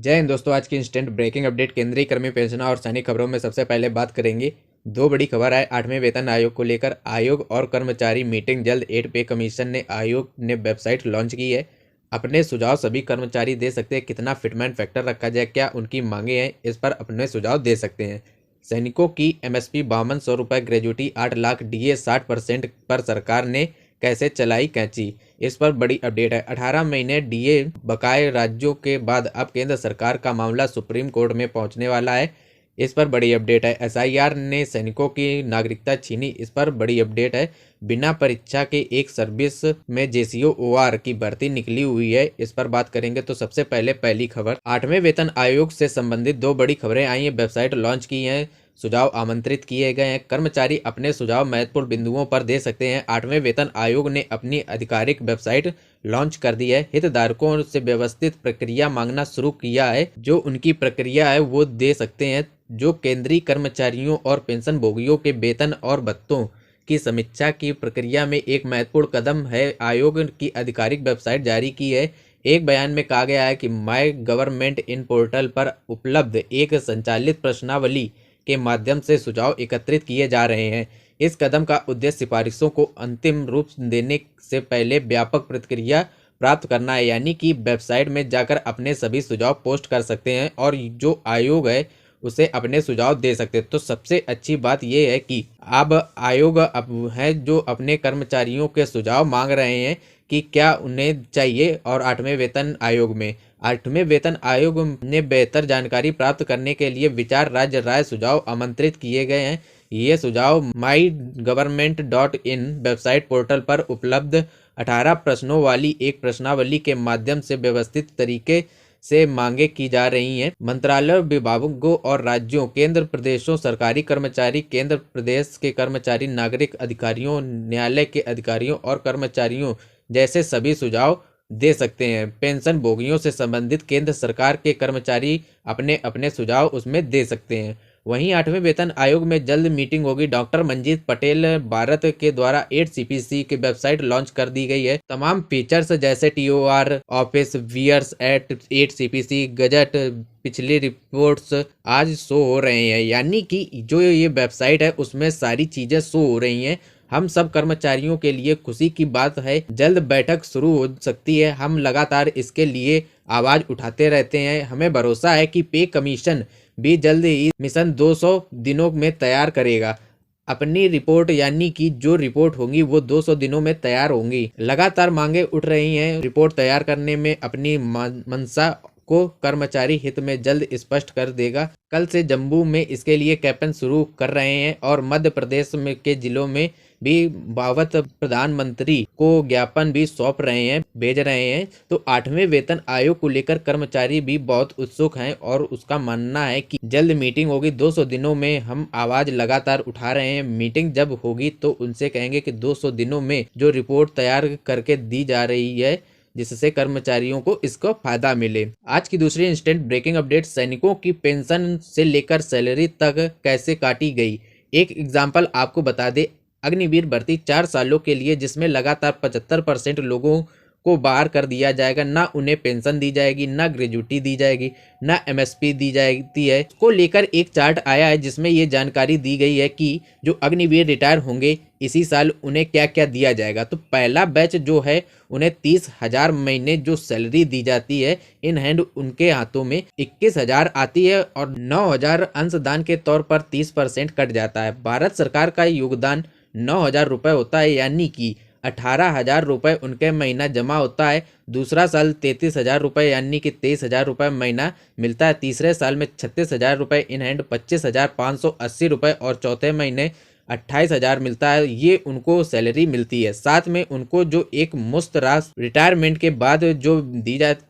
जय हिंद दोस्तों। आज की इंस्टेंट ब्रेकिंग अपडेट केंद्रीय कर्मी पेंशनर और सैनिक खबरों में सबसे पहले बात करेंगे। दो बड़ी खबर है 8वें वेतन आयोग को लेकर। आयोग और कर्मचारी मीटिंग जल्द। 8 पे कमीशन ने आयोग ने वेबसाइट लॉन्च की है। अपने सुझाव सभी कर्मचारी दे सकते हैं। कितना फिटमेंट फैक्टर रखा जाए, क्या उनकी मांगे हैं, इस पर अपने सुझाव दे सकते हैं। सैनिकों की एमएसपी 5200 रुपये, ग्रेजुटी 8 लाख, डीए 60% पर सरकार ने कैसे चलाई कैंची, इस पर बड़ी अपडेट है। 18 महीने डीए बकाए राज्यों के बाद अब केंद्र सरकार का मामला सुप्रीम कोर्ट में पहुंचने वाला है, इस पर बड़ी अपडेट है। एसआईआर ने सैनिकों की नागरिकता छीनी, इस पर बड़ी अपडेट है। बिना परीक्षा के एक सर्विस में जेसीओ ओआर की भर्ती निकली हुई है, इस पर बात करेंगे। तो सबसे पहले पहली खबर, 8वें वेतन आयोग से संबंधित दो बड़ी खबरें आई हैं। वेबसाइट लॉन्च की है, सुझाव आमंत्रित किए गए हैं। कर्मचारी अपने सुझाव महत्वपूर्ण बिंदुओं पर दे सकते हैं। 8वें वेतन आयोग ने अपनी आधिकारिक वेबसाइट लॉन्च कर दी है। हितधारकों से व्यवस्थित प्रक्रिया मांगना शुरू किया है। जो उनकी प्रक्रिया है वो दे सकते हैं। जो केंद्रीय कर्मचारियों और पेंशन भोगियों के वेतन और भत्तों की समीक्षा की प्रक्रिया में एक महत्वपूर्ण कदम है। आयोग की आधिकारिक वेबसाइट जारी की है। एक बयान में कहा गया है कि माय गवर्नमेंट इन पोर्टल पर उपलब्ध एक संचालित प्रश्नावली के माध्यम से सुझाव एकत्रित किए जा रहे हैं। इस कदम का उद्देश्य सिफारिशों को अंतिम रूप देने से पहले व्यापक प्रतिक्रिया प्राप्त करना है, यानी कि वेबसाइट में जाकर अपने सभी सुझाव पोस्ट कर सकते हैं और जो आयोग है उसे अपने सुझाव दे सकते हैं। तो सबसे अच्छी बात यह है कि अब आयोग है जो अपने कर्मचारियों के सुझाव मांग रहे हैं कि क्या उन्हें चाहिए। और 8वें वेतन आयोग में 8वें वेतन आयोग ने बेहतर जानकारी प्राप्त करने के लिए विचार राज्य राय सुझाव आमंत्रित किए गए हैं। ये सुझाव mygovernment.in वेबसाइट पोर्टल पर उपलब्ध 18 प्रश्नों वाली एक प्रश्नावली के माध्यम से व्यवस्थित तरीके से मांगे की जा रही हैं। मंत्रालय, विभागों और राज्यों, केंद्र प्रदेशों, सरकारी कर्मचारी, केंद्र प्रदेश के कर्मचारी, नागरिक अधिकारियों, न्यायालय के अधिकारियों और कर्मचारियों जैसे सभी सुझाव दे सकते हैं। पेंशन भोगियों से संबंधित केंद्र सरकार के कर्मचारी अपने अपने सुझाव उसमें दे सकते हैं। वहीं 8वें वेतन आयोग में जल्द मीटिंग होगी। डॉक्टर मंजीत पटेल भारत के द्वारा 8 सीपीसी की वेबसाइट लॉन्च कर दी गई है। तमाम फीचर्स जैसे TOR, office wears at 8 CPC, gazette, पिछली रिपोर्ट्स आज शो हो रहे हैं, यानी कि जो ये वेबसाइट है उसमें सारी चीजें शो हो रही हैं। हम सब कर्मचारियों के लिए खुशी की बात है। जल्द बैठक शुरू हो सकती है। हम लगातार इसके लिए आवाज उठाते रहते हैं। हमें भरोसा है कि पे कमीशन भी जल्द ही मिशन 200 दिनों में तैयार करेगा अपनी रिपोर्ट, यानी कि जो रिपोर्ट होंगी वो 200 दिनों में तैयार होंगी। लगातार मांगे उठ रही हैं रिपोर्ट तैयार करने में। अपनी मंशा को कर्मचारी हित में जल्द स्पष्ट कर देगा। कल से जम्मू में इसके लिए कैंपेन शुरू कर रहे हैं और मध्य प्रदेश में के जिलों में भी भावत प्रधानमंत्री को ज्ञापन भी सौंप रहे हैं, भेज रहे हैं। तो 8वें वेतन आयोग को लेकर कर्मचारी भी बहुत उत्सुक हैं और उसका मानना है कि जल्द मीटिंग होगी। 200 दिनों में हम आवाज लगातार उठा रहे हैं। मीटिंग जब होगी तो उनसे कहेंगे कि 200 दिनों में जो रिपोर्ट तैयार करके दी जा रही है जिससे कर्मचारियों को इसका फायदा मिले। आज की दूसरी इंस्टेंट ब्रेकिंग अपडेट, सैनिकों की पेंशन से लेकर सैलरी तक कैसे काटी गई। एक एग्जाम्पल आपको बता दे, अग्निवीर भर्ती 4 सालों के लिए जिसमें लगातार 75% लोगों को बाहर कर दिया जाएगा। ना उन्हें पेंशन दी जाएगी, ना ग्रेजुटी दी जाएगी, ना एमएसपी दी जाती है। इसको लेकर एक चार्ट आया है जिसमें ये जानकारी दी गई है कि जो अग्निवीर रिटायर होंगे इसी साल उन्हें क्या क्या दिया जाएगा। तो पहला बैच जो है उन्हें 30,000 महीने जो सैलरी दी जाती है इन हैंड उनके हाथों में 21,000 आती है और 9,000 अंशदान के तौर पर 30% कट जाता है। भारत सरकार का योगदान 9,000 रुपये होता है, यानी कि 18,000 रुपये उनके महीना जमा होता है। दूसरा साल 33,000 रुपये यानी कि 23,000 रुपये महीना मिलता है। तीसरे साल में 36,000 रुपये इन हैंड 25,580 रुपये और चौथे महीने 28,000 मिलता है। ये उनको सैलरी मिलती है। साथ में उनको जो एक मुश्त राशि रिटायरमेंट के बाद जो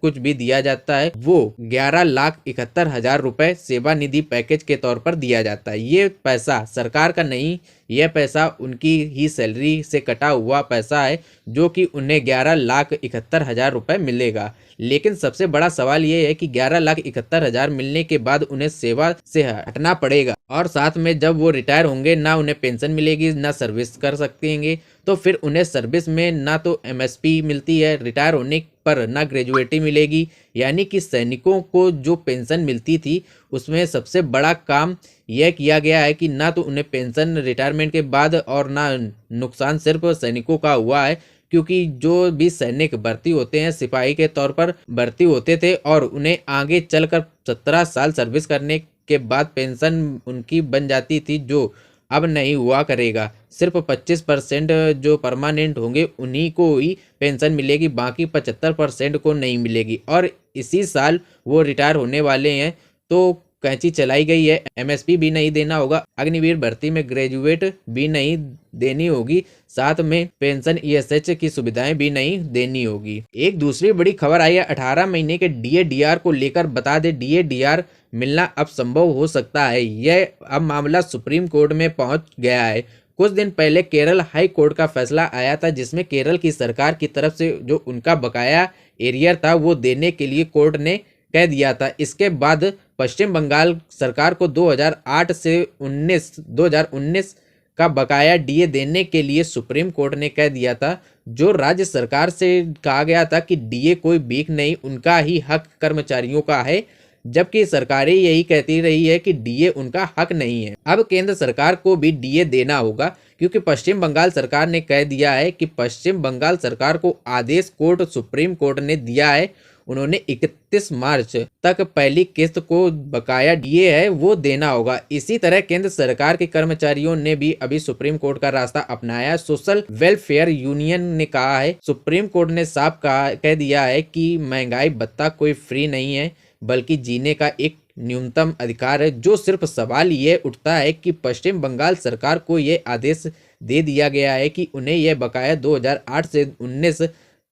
कुछ भी दिया जाता है वो 11,71,000 रुपये सेवा निधि पैकेज के तौर पर दिया जाता है। ये पैसा सरकार का नहीं, यह पैसा उनकी ही सैलरी से कटा हुआ पैसा है जो कि उन्हें 11,71,000 रुपये मिलेगा। लेकिन सबसे बड़ा सवाल ये है कि 11,71,000 मिलने के बाद उन्हें सेवा से हटना पड़ेगा और साथ में जब वो रिटायर होंगे ना उन्हें पेंशन मिलेगी ना सर्विस कर सकेंगे। तो फिर उन्हें सर्विस में ना तो एमएसपी मिलती है, रिटायर होने पर ना ग्रेजुएटी मिलेगी। यानी कि सैनिकों को जो पेंशन मिलती थी उसमें सबसे बड़ा काम यह किया गया है कि ना तो उन्हें पेंशन रिटायरमेंट के बाद और ना नुकसान सिर्फ सैनिकों का हुआ है, क्योंकि जो भी सैनिक भर्ती होते हैं सिपाही के तौर पर भर्ती होते थे और उन्हें आगे चलकर 17 साल सर्विस करने के बाद पेंशन उनकी बन जाती थी, जो अब नहीं हुआ करेगा। सिर्फ 25% जो परमानेंट होंगे उन्हीं को ही पेंशन मिलेगी, बाकी 75% को नहीं मिलेगी। और इसी साल वो रिटायर होने वाले हैं, तो कैंची चलाई गई है। एमएसपी भी नहीं देना होगा, अग्निवीर भर्ती में ग्रेजुएट भी नहीं देनी होगी, साथ में पेंशन ईएसएच की सुविधाएं भी नहीं देनी होगी। एक दूसरी बड़ी खबर आई है 18 महीने के डीए डीआर को लेकर। बता दें डीए डीआर मिलना अब संभव हो सकता है। यह अब मामला सुप्रीम कोर्ट में पहुंच गया है। कुछ दिन पहले केरल हाई कोर्ट का फैसला आया था, जिसमें केरल की सरकार की तरफ से जो उनका बकाया एरियर था वो देने के लिए कोर्ट ने कह दिया था। इसके बाद पश्चिम बंगाल सरकार को 2008 से 2019 का बकाया डीए देने के लिए सुप्रीम कोर्ट ने कह दिया था। जो राज्य सरकार से कहा गया था कि डीए कोई भीख नहीं, उनका ही हक कर्मचारियों का है, जबकि सरकारें यही कहती रही है कि डीए उनका हक नहीं है। अब केंद्र सरकार को भी डीए देना होगा, क्योंकि पश्चिम बंगाल सरकार ने कह दिया है कि पश्चिम बंगाल सरकार को आदेश कोर्ट सुप्रीम कोर्ट ने दिया है। उन्होंने 31 मार्च तक पहली किस्त को बकाया डीए है वो देना होगा। इसी तरह केंद्र सरकार के कर्मचारियों ने भी अभी सुप्रीम कोर्ट का रास्ता अपनाया। सोशल वेलफेयर यूनियन ने कहा है, सुप्रीम कोर्ट ने साफ कह दिया है कि महंगाई भत्ता कोई फ्री नहीं है, बल्कि जीने का एक न्यूनतम अधिकार है। जो सिर्फ सवाल ये उठता है कि पश्चिम बंगाल सरकार को ये आदेश दे दिया गया है कि उन्हें यह बकाया 2008 से 19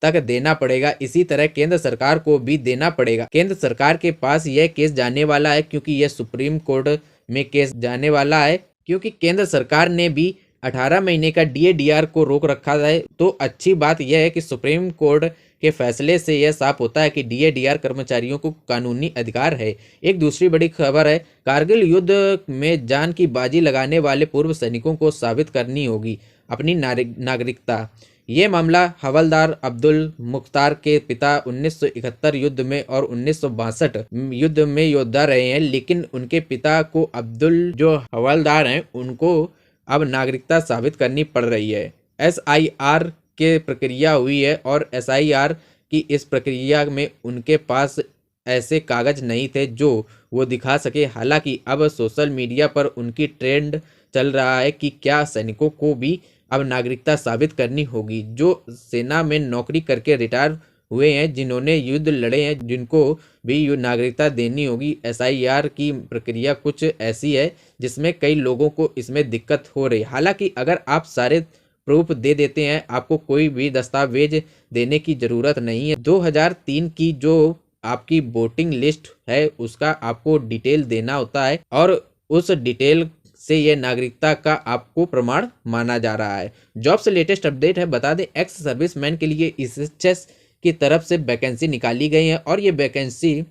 तक देना पड़ेगा, इसी तरह केंद्र सरकार को भी देना पड़ेगा। केंद्र सरकार के पास यह केस जाने वाला है, क्योंकि यह सुप्रीम कोर्ट में केस जाने वाला है, क्योंकि केंद्र सरकार ने भी 18 महीने का डीए डीआर को रोक रखा है। तो अच्छी बात यह है कि सुप्रीम कोर्ट के फैसले से यह साफ होता है कि डीए डीआर कर्मचारियों को कानूनी अधिकार है। एक दूसरी बड़ी खबर है, कारगिल युद्ध में जान की बाजी लगाने वाले पूर्व सैनिकों को साबित करनी होगी अपनी नागरिकता। ये मामला हवलदार अब्दुल मुख्तार के पिता 1971 युद्ध में और 1962 युद्ध में योद्धा रहे हैं, लेकिन उनके पिता को अब्दुल जो हवलदार हैं उनको अब नागरिकता साबित करनी पड़ रही है। एसआईआर के प्रक्रिया हुई है और एसआईआर की इस प्रक्रिया में उनके पास ऐसे कागज नहीं थे जो वो दिखा सके। हालांकि अब सोशल मीडिया पर उनकी ट्रेंड चल रहा है कि क्या सैनिकों को भी अब नागरिकता साबित करनी होगी। जो सेना में नौकरी करके रिटायर हुए हैं, जिन्होंने युद्ध लड़े हैं, जिनको भी नागरिकता देनी होगी। एसआईआर की प्रक्रिया कुछ ऐसी है जिसमें कई लोगों को इसमें दिक्कत हो रही है। हालांकि अगर आप सारे प्रूफ दे देते हैं, आपको कोई भी दस्तावेज देने की ज़रूरत नहीं है। 2003 की जो आपकी वोटिंग लिस्ट है उसका आपको डिटेल देना होता है और उस डिटेल से यह नागरिकता का आपको प्रमाण माना जा रहा है। जॉब से लेटेस्ट अपडेट है, बता दें एक्स सर्विसमैन के लिए ईएसएचएस की तरफ से वैकेंसी निकाली गई है और ये वैकेंसी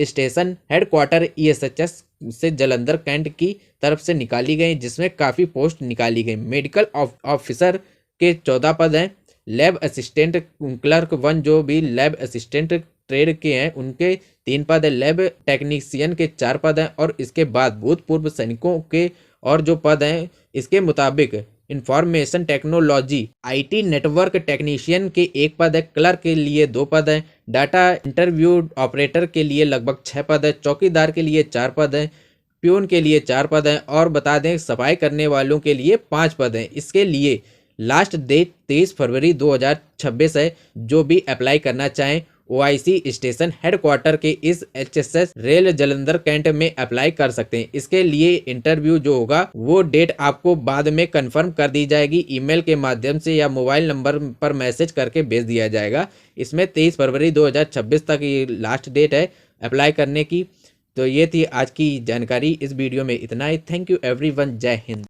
स्टेशन हेडक्वार्टर ईएसएचएस से जालंधर कैंट की तरफ से निकाली गई, जिसमें काफ़ी पोस्ट निकाली गई। मेडिकल ऑफिसर के 14 पद हैं, लैब असिस्टेंट क्लर्क 1 जो भी लैब असिस्टेंट ट्रेड के हैं उनके 3 पद है, लैब टेक्नीशियन के 4 पद हैं और इसके बाद भूतपूर्व सैनिकों के और जो पद हैं इसके मुताबिक information technology IT network technician के 1 पद है, क्लर्क के लिए 2 पद है, डाटा इंटरव्यू ऑपरेटर के लिए लगभग 6 पद है, चौकीदार के लिए 4 पद है, प्यून के लिए 4 पद हैं और बता दें सफाई करने वालों के लिए 5 पद हैं। इसके लिए लास्ट डेट 23 फरवरी 2026 है। जो भी अप्लाई करना चाहें ओआईसी स्टेशन हेडक्वार्टर के इस एचएसएस रेल जालंधर कैंट में अप्लाई कर सकते हैं। इसके लिए इंटरव्यू जो होगा वो डेट आपको बाद में कंफर्म कर दी जाएगी, ईमेल के माध्यम से या मोबाइल नंबर पर मैसेज करके भेज दिया जाएगा। इसमें 23 फरवरी 2026 तक ये लास्ट डेट है अप्लाई करने की। तो ये थी आज की जानकारी। इस वीडियो में इतना ही। Thank you everyone. जय हिंद।